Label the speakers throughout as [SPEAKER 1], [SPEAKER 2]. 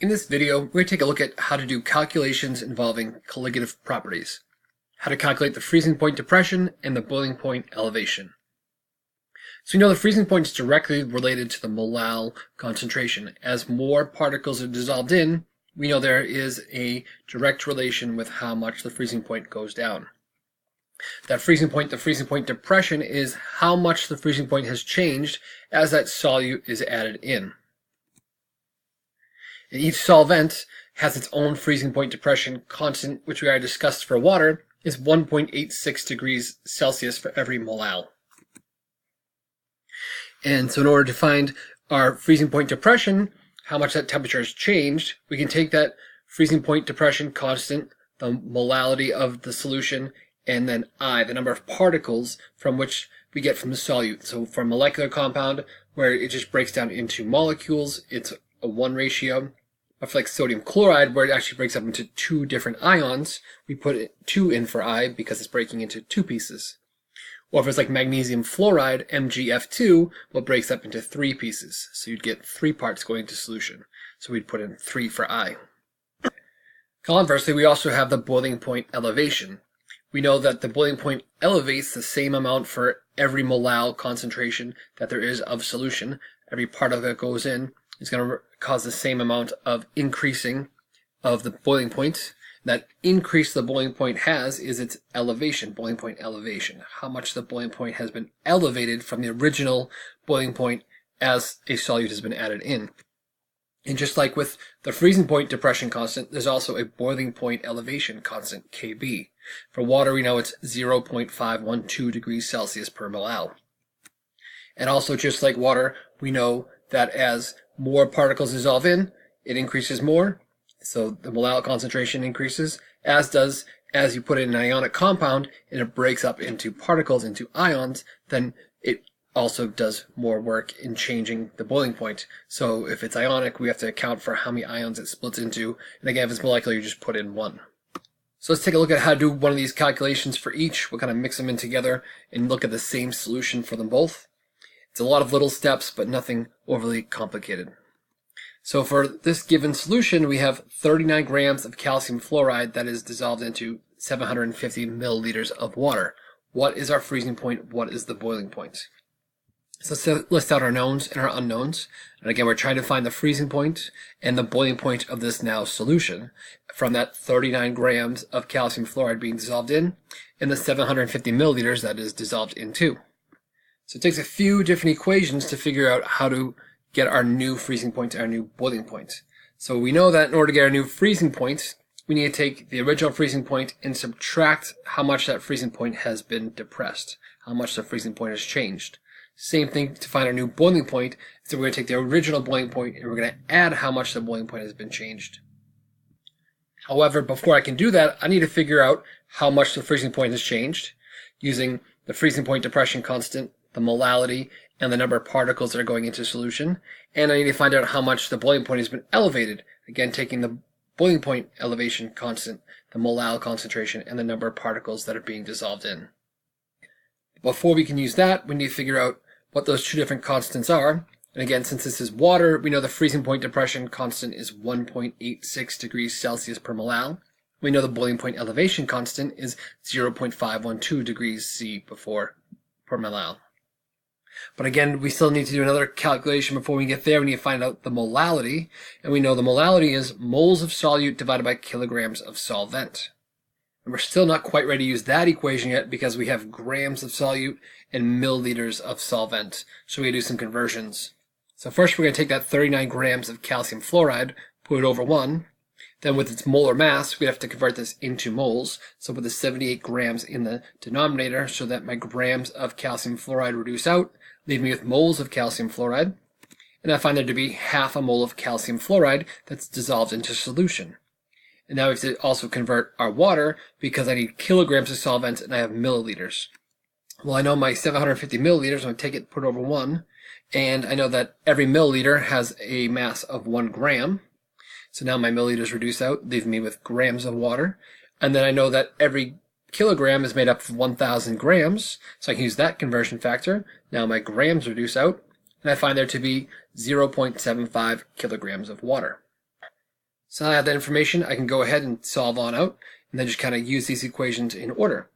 [SPEAKER 1] In this video, we're going to take a look at how to do calculations involving colligative properties, how to calculate the freezing point depression and the boiling point elevation. So we know the freezing point is directly related to the molal concentration. As more particles are dissolved in, we know there is a direct relation with how much the freezing point goes down. That freezing point, the freezing point depression, is how much the freezing point has changed as that solute is added in. And each solvent has its own freezing point depression constant, which we already discussed for water, is 1.86 degrees Celsius for every molal. And so in order to find our freezing point depression, how much that temperature has changed, we can take that freezing point depression constant, the molality of the solution, and then I, the number of particles from which we get from the solute. So for a molecular compound, where it just breaks down into molecules, it's a 1 ratio. But for like sodium chloride, where it actually breaks up into 2 different ions, we put 2 in for I because it's breaking into 2 pieces. Or if it's like magnesium fluoride, MgF2, well, it breaks up into 3 pieces. So you'd get 3 parts going into solution. So we'd put in 3 for I. Conversely, we also have the boiling point elevation. We know that the boiling point elevates the same amount for every molal concentration that there is of solution. Every particle that goes in is going to cause the same amount of increasing of the boiling point. That increase the boiling point has is its elevation, boiling point elevation. How much the boiling point has been elevated from the original boiling point as a solute has been added in. And just like with the freezing point depression constant, there's also a boiling point elevation constant, Kb. For water, we know it's 0.512 degrees Celsius per molal. And also, just like water, we know that as more particles dissolve in, it increases more. So the molal concentration increases, as does as you put in an ionic compound and it breaks up into particles, into ions, then it also does more work in changing the boiling point. So if it's ionic, we have to account for how many ions it splits into. And again, if it's molecular, you just put in 1. So let's take a look at how to do one of these calculations for each. We'll kind of mix them in together and look at the same solution for them both. It's a lot of little steps, but nothing overly complicated. So for this given solution, we have 39 grams of calcium fluoride that is dissolved into 750 milliliters of water. What is our freezing point? What is the boiling point? So let's list out our knowns and our unknowns. And again, we're trying to find the freezing point and the boiling point of this now solution from that 39 grams of calcium fluoride being dissolved in and the 750 milliliters that is dissolved into. So it takes a few different equations to figure out how to get our new freezing point to our new boiling point. So we know that in order to get our new freezing point, we need to take the original freezing point and subtract how much that freezing point has been depressed, how much the freezing point has changed. Same thing to find our new boiling point, so we're going to take the original boiling point and we're going to add how much the boiling point has been changed. However, before I can do that, I need to figure out how much the freezing point has changed using the freezing point depression constant, the molality, and the number of particles that are going into solution. And I need to find out how much the boiling point has been elevated. Again, taking the boiling point elevation constant, the molal concentration, and the number of particles that are being dissolved in. Before we can use that, we need to figure out what those 2 different constants are. And again, since this is water, we know the freezing point depression constant is 1.86 degrees Celsius per molal. We know the boiling point elevation constant is 0.512 degrees C per molal. But again, we still need to do another calculation before we get there. We need to find out the molality. And we know the molality is moles of solute divided by kilograms of solvent. And we're still not quite ready to use that equation yet because we have grams of solute and milliliters of solvent. So we do some conversions. So first we're going to take that 39 grams of calcium fluoride, put it over 1. Then with its molar mass, we have to convert this into moles. So put the 78 grams in the denominator so that my grams of calcium fluoride reduce out, leave me with moles of calcium fluoride. And I find there to be half a mole of calcium fluoride that's dissolved into solution. And now we have to also convert our water because I need kilograms of solvent and I have milliliters. Well, I know my 750 milliliters, I'm going to take it, put it over 1. And I know that every milliliter has a mass of 1 gram. So now my milliliters reduce out, leaving me with grams of water. And then I know that every kilogram is made up of 1,000 grams, so I can use that conversion factor. Now my grams reduce out, and I find there to be 0.75 kilograms of water. So now I have that information, I can go ahead and solve on out, and then just kind of use these equations in order.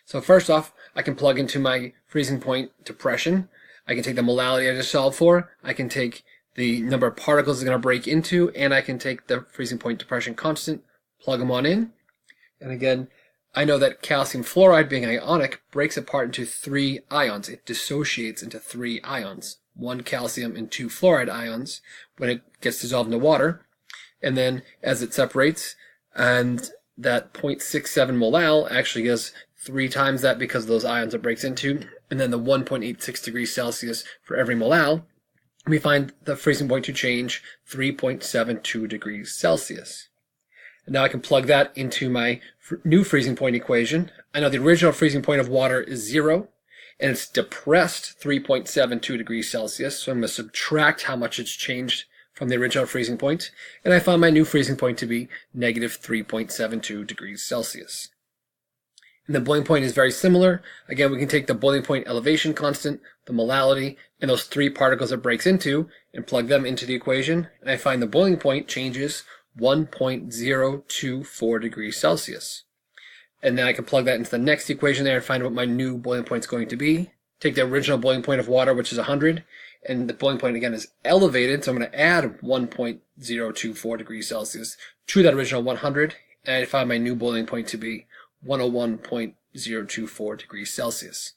[SPEAKER 1] So first off, I can plug into my freezing point depression. I can take the molality I just solved for. I can take the number of particles it's going to break into, and I can take the freezing point depression constant, plug them on in. And again, I know that calcium fluoride, being ionic, breaks apart into 3 ions. It dissociates into 3 ions. 1 calcium and 2 fluoride ions when it gets dissolved into water. And then as it separates, and that 0.67 molal actually gives 3 times that because of those ions it breaks into, and then the 1.86 degrees Celsius for every molal, we find the freezing point to change 3.72 degrees Celsius. And now I can plug that into my new freezing point equation. I know the original freezing point of water is 0, and it's depressed 3.72 degrees Celsius, so I'm going to subtract how much it's changed from the original freezing point, and I found my new freezing point to be negative 3.72 degrees Celsius. And the boiling point is very similar. Again, we can take the boiling point elevation constant, the molality, and those 3 particles it breaks into, and plug them into the equation, and I find the boiling point changes 1.024 degrees Celsius. And then I can plug that into the next equation there and find what my new boiling point is going to be. Take the original boiling point of water, which is 100, and the boiling point again is elevated, so I'm going to add 1.024 degrees Celsius to that original 100, and I find my new boiling point to be 101.024 degrees Celsius.